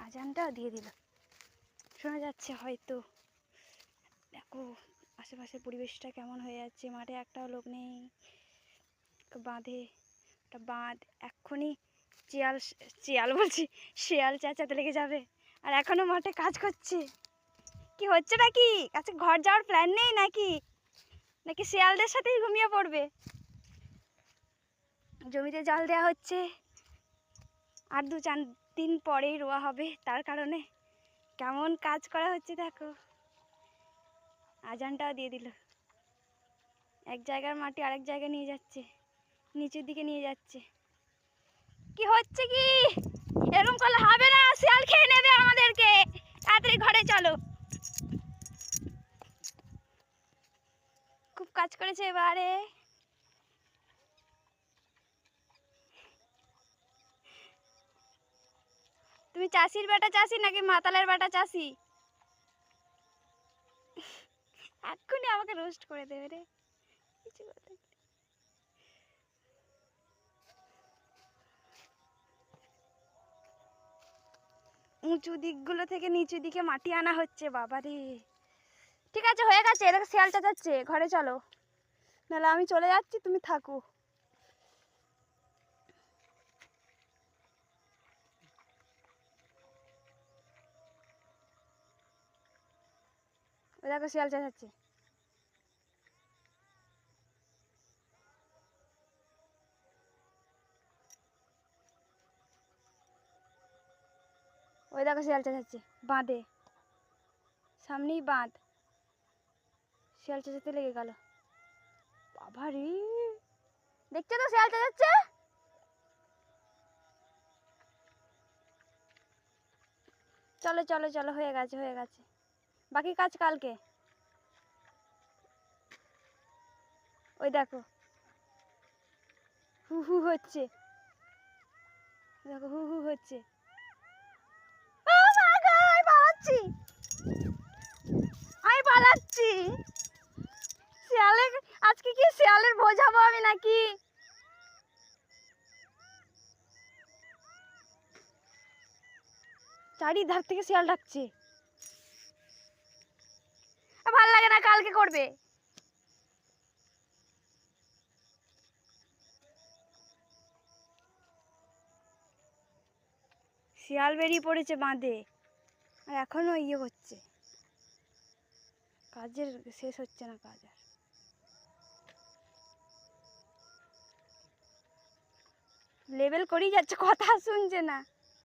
আজানটাও দিয়ে দিল, শোনা যাচ্ছে হয়তো। দেখো আশেপাশের পরিবেশটা কেমন হয়ে যাচ্ছে, মাঠে একটাও লোক নেই। বাঁধে একটা বাঁধ, এক্ষুনি চিয়াল বলছি, শিয়াল চেঁচাতে লেগে যাবে। আর এখনো মাঠে কাজ করছে। কি হচ্ছে নাকি? কাছে ঘর যাওয়ার প্ল্যান নেই নাকি? নাকি শিয়ালদের সাথেই ঘুমিয়ে পড়বে? জমিতে জল দেওয়া হচ্ছে, আর 2-4 দিন পরেই রোয়া হবে, তার কারণে কেমন কাজ করা হচ্ছে দেখো। আজানটাও দিয়ে দিল, এক জায়গার মাটি আরেক জায়গায় নিয়ে যাচ্ছে, নিচের দিকে নিয়ে যাচ্ছে। কি হচ্ছে কি? এরকম করলে হবে না, শিয়াল খেয়ে নেবে আমাদেরকে। তাড়াতাড়ি ঘরে চলো। খুব কাজ করেছে এবারে। তুমি চাষির বেটা চাষি নাকি মাতালের বেটা চাষি? এক্ষুনি আমাকে রোস্ট করে দেবে রে কিছু কথা। উঁচু দিকগুলো থেকে নিচু দিকে মাটি আনা হচ্ছে, বাবারে। ঠিক আছে, হয়ে গেছে। এদিকে শিয়াল চেঁচাচ্ছে, ঘরে চলো, নাহলে আমি চলে যাচ্ছি, তুমি থাকো। ওই দেখো শিয়াল চেঁচাচ্ছে। ওই দেখো শিয়াল চেঁচাচ্ছে, বাঁধে সামনেই বাঁধ, শিয়াল চেঁচাতে লেগে গেল। বাবা রে, দেখছো তো শিয়াল চেঁচাচ্ছে। চলো চলো চলো, হয়ে গেছে হয়ে গেছে, বাকি কাজ কালকে। ওই দেখো হু হু হচ্ছে, দেখো হু হু হচ্ছে। আমি পালাচ্ছি, আমি পালাচ্ছি। শিয়ালের আজকে কি শিয়ালের বোঝাবো আমি নাকি? চারিধার থেকে শিয়াল ডাকছে। ভাল লাগে না, কালকে করবে। শিয়াল বেরিয়ে পড়েছে বাঁধে, আর এখনো ইয়ে হচ্ছে, কাজের শেষ হচ্ছে না কাজ। আর লেবেল করেই যাচ্ছে, কথা শুনছে না।